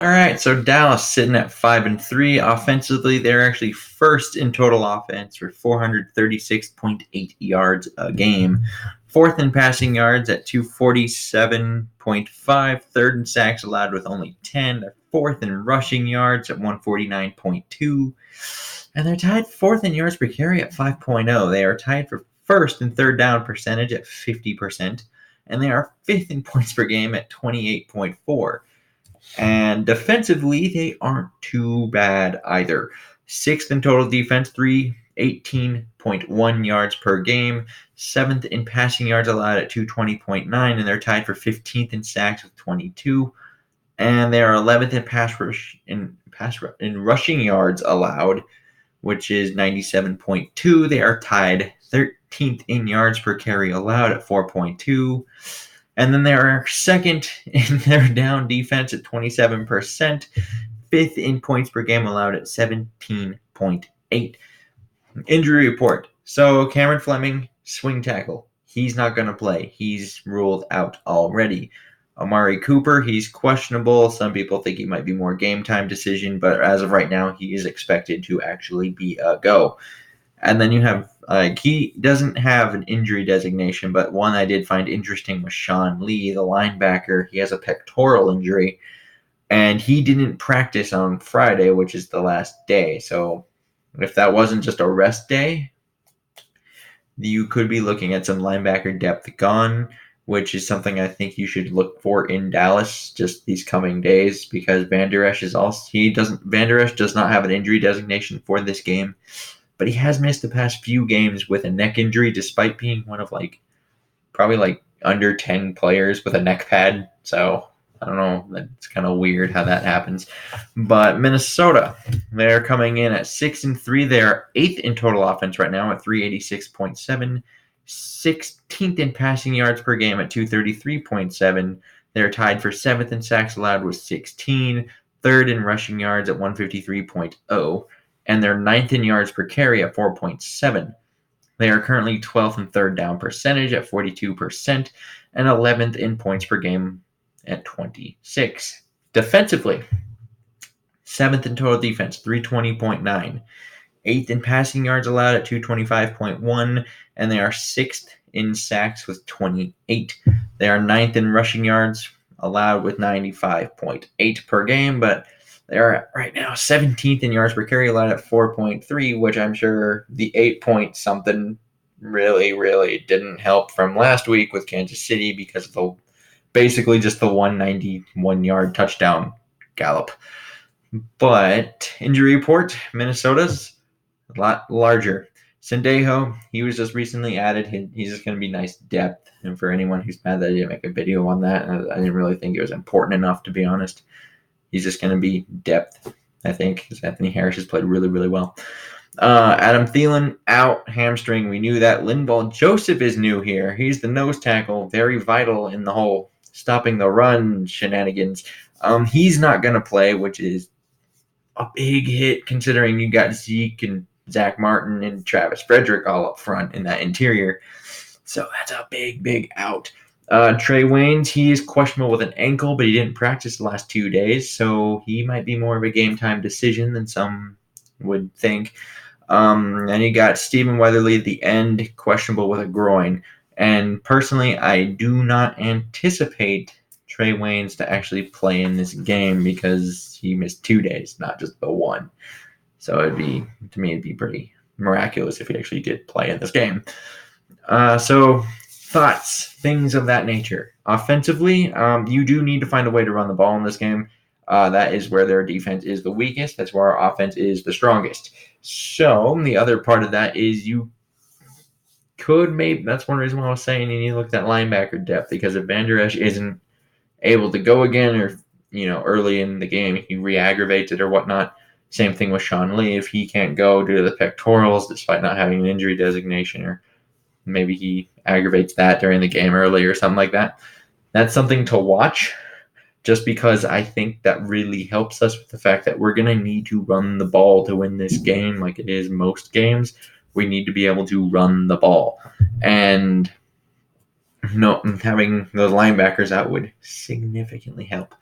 All right, so Dallas sitting at 5-3 offensively. They're actually first in total offense for 436.8 yards a game. Fourth in passing yards at 247.5. Third in sacks allowed with only 10. They're fourth in rushing yards at 149.2. And they're tied fourth in yards per carry at 5.0. They are tied for first in third down percentage at 50%. And they are fifth in points per game at 28.4. And defensively, they aren't too bad either. Sixth in total defense, 318.1 yards per game. Seventh in passing yards allowed at 220.9, and they're tied for 15th in sacks with 22. And they are 11th in rushing yards allowed, which is 97.2. They are tied 13th in yards per carry allowed at 4.2. And then they are second in their down defense at 27%, fifth in points per game allowed at 17.8. Injury report. So Cameron Fleming, swing tackle. He's not going to play. He's ruled out already. Amari Cooper, he's questionable. Some people think he might be more game time decision, but as of right now, he is expected to actually be a go. And then you have, he doesn't have an injury designation, but one I did find interesting was Sean Lee, the linebacker. He has a pectoral injury, and he didn't practice on Friday, which is the last day. So if that wasn't just a rest day, you could be looking at some linebacker depth gone, which is something I think you should look for in Dallas just these coming days, because Van Der Esch does not have an injury designation for this game. But he has missed the past few games with a neck injury, despite being one of probably under 10 players with a neck pad. So I don't know. That's kind of weird how that happens. But Minnesota, they're coming in at 6-3. They are 8th in total offense right now at 386.7. 16th in passing yards per game at 233.7. They're tied for 7th in sacks allowed with 16. Third in rushing yards at 153.0. And they're 9th in yards per carry at 4.7. They are currently 12th in third down percentage at 42% and 11th in points per game at 26. Defensively, 7th in total defense, 320.9. 8th in passing yards allowed at 225.1, and they are 6th in sacks with 28. They are 9th in rushing yards allowed with 95.8 per game, but they are right now 17th in yards per carry allowed at 4.3, which I'm sure the 8 point something really, really didn't help from last week with Kansas City because of basically just the 191-yard touchdown gallop. But injury report, Minnesota's a lot larger. Sendejo, he was just recently added. He's just going to be nice depth. And for anyone who's mad that I didn't make a video on that, I didn't really think it was important enough, to be honest. He's just going to be depth, I think, because Anthony Harris has played really, really well. Adam Thielen, out, hamstring. We knew that. Linval Joseph is new here. He's the nose tackle, very vital in the whole stopping the run shenanigans. He's not going to play, which is a big hit considering you got Zeke and Zach Martin and Travis Frederick all up front in that interior. So that's a big, big out. Trey Waynes, he is questionable with an ankle, but he didn't practice the last 2 days, so he might be more of a game-time decision than some would think. And you got Stephen Weatherly at the end, questionable with a groin. And personally, I do not anticipate Trey Waynes to actually play in this game because he missed 2 days, not just the one. So it'd be pretty miraculous if he actually did play in this game. So thoughts, things of that nature. Offensively, you do need to find a way to run the ball in this game. That is where their defense is the weakest. That's where our offense is the strongest. So the other part of that is you could maybe, that's one reason why I was saying you need to look at that linebacker depth, because if Van Der Esch isn't able to go again, or early in the game he re-aggravates it or whatnot. Same thing with Sean Lee. If he can't go due to the pectorals despite not having an injury designation, or maybe he aggravates that during the game early or something like that. That's something to watch, just because I think that really helps us with the fact that we're going to need to run the ball to win this game, like it is most games. We need to be able to run the ball. And having those linebackers out would significantly help.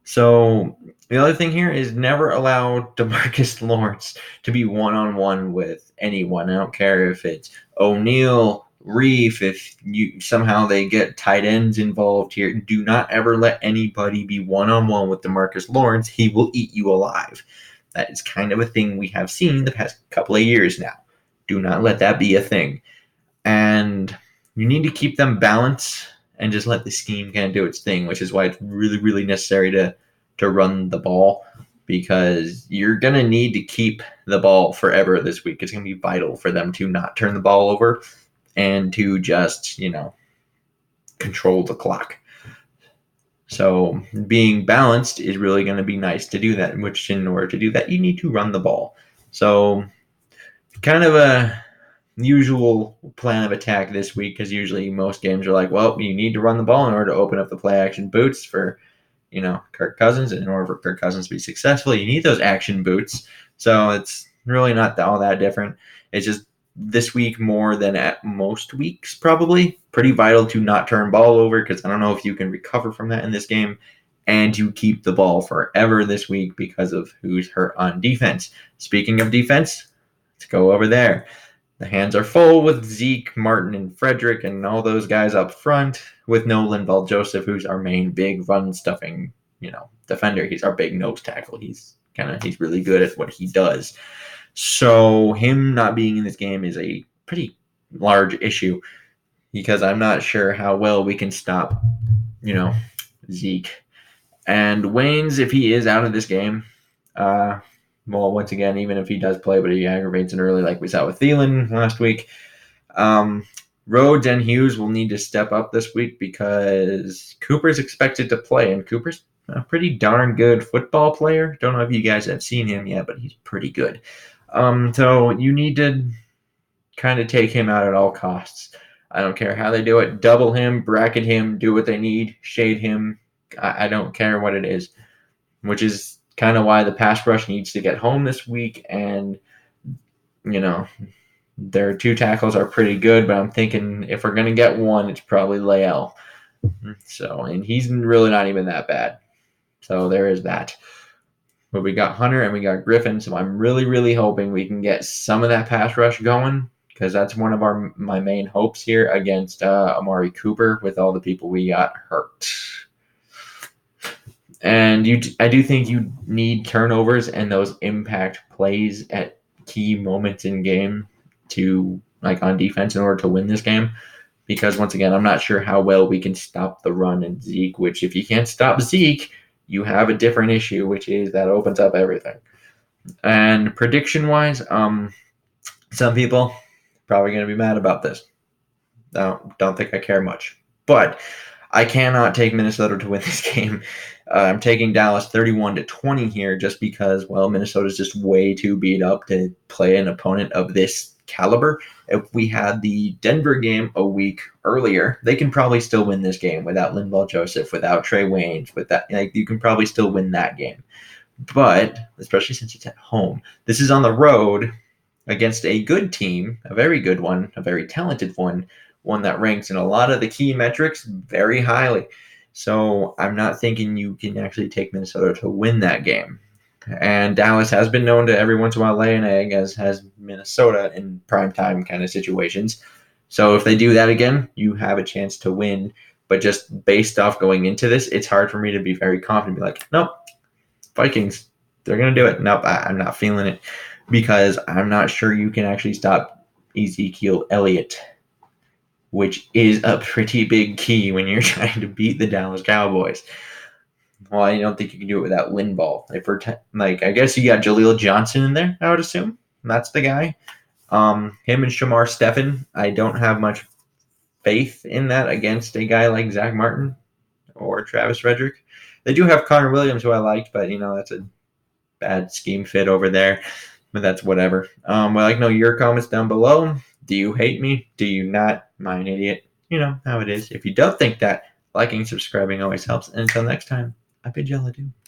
So the other thing here is never allow DeMarcus Lawrence to be one-on-one with anyone. I don't care if it's O'Neal, Reef, if you somehow they get tight ends involved here. Do not ever let anybody be one-on-one with DeMarcus Lawrence. He will eat you alive. That is kind of a thing we have seen the past couple of years now. Do not let that be a thing. And you need to keep them balanced and just let the scheme kind of do its thing, which is why it's really, really necessary to run the ball, because you're going to need to keep the ball forever this week. It's going to be vital for them to not turn the ball over and to just, control the clock. So being balanced is really going to be nice to do that, which in order to do that, you need to run the ball. So kind of a usual plan of attack this week, because usually most games are like, well, you need to run the ball in order to open up the play action boots for Kirk Cousins. And in order for Kirk Cousins to be successful, you need those action boots. So it's really not all that different. It's just this week more than at most weeks, probably pretty vital to not turn ball over, because I don't know if you can recover from that in this game, and to keep the ball forever this week because of who's hurt on defense. Speaking of defense, let's go over there. The hands are full with Zeke, Martin, and Frederick, and all those guys up front, with no Linval Joseph, who's our main big run stuffing, defender. He's our big nose tackle. He's really good at what he does. So him not being in this game is a pretty large issue, because I'm not sure how well we can stop, Zeke. And Waynes, if he is out of this game, once again, even if he does play, but he aggravates it early, like we saw with Thielen last week, Rhodes and Hughes will need to step up this week, because Cooper's expected to play, and Cooper's a pretty darn good football player. Don't know if you guys have seen him yet, but he's pretty good. So you need to kind of take him out at all costs. I don't care how they do it. Double him, bracket him, do what they need, shade him. I don't care what it is, which is kind of why the pass rush needs to get home this week. And, their two tackles are pretty good, but I'm thinking if we're going to get one, it's probably Lael. So, and he's really not even that bad. So there is that. But we got Hunter and we got Griffin, so I'm really, really hoping we can get some of that pass rush going, because that's one of my main hopes here against Amari Cooper with all the people we got hurt. And I do think you need turnovers and those impact plays at key moments in game to, like, on defense in order to win this game. Because once again, I'm not sure how well we can stop the run and Zeke, which if you can't stop Zeke, you have a different issue, which is that opens up everything. And prediction-wise, some people probably going to be mad about this. I don't think I care much. But I cannot take Minnesota to win this game. I'm taking Dallas 31-20 here, just because, Minnesota's just way too beat up to play an opponent of this caliber. If we had the Denver game a week earlier, they can probably still win this game without Linval Joseph, without Trey Waynes, with that. You can probably still win that game. But especially since it's at home, this is on the road against a good team, a very good one, a very talented one that ranks in a lot of the key metrics very highly. So I'm not thinking you can actually take Minnesota to win that game. And Dallas has been known to every once in a while lay an egg, as has Minnesota in primetime kind of situations. So if they do that again, you have a chance to win. But just based off going into this, it's hard for me to be very confident, be like, nope, Vikings, they're going to do it. Nope, I'm not feeling it, because I'm not sure you can actually stop Ezekiel Elliott, which is a pretty big key when you're trying to beat the Dallas Cowboys. Well, I don't think you can do it without Linval. If we're I guess you got Jaleel Johnson in there, I would assume. That's the guy. Him and Shamar Stephen, I don't have much faith in that against a guy like Zach Martin or Travis Frederick. They do have Connor Williams, who I liked, but, that's a bad scheme fit over there. But that's whatever. Know your comments down below. Do you hate me? Do you not? Am I an idiot? You know how it is. If you don't think that, liking, subscribing always helps. And until next time, I bid y'all adieu.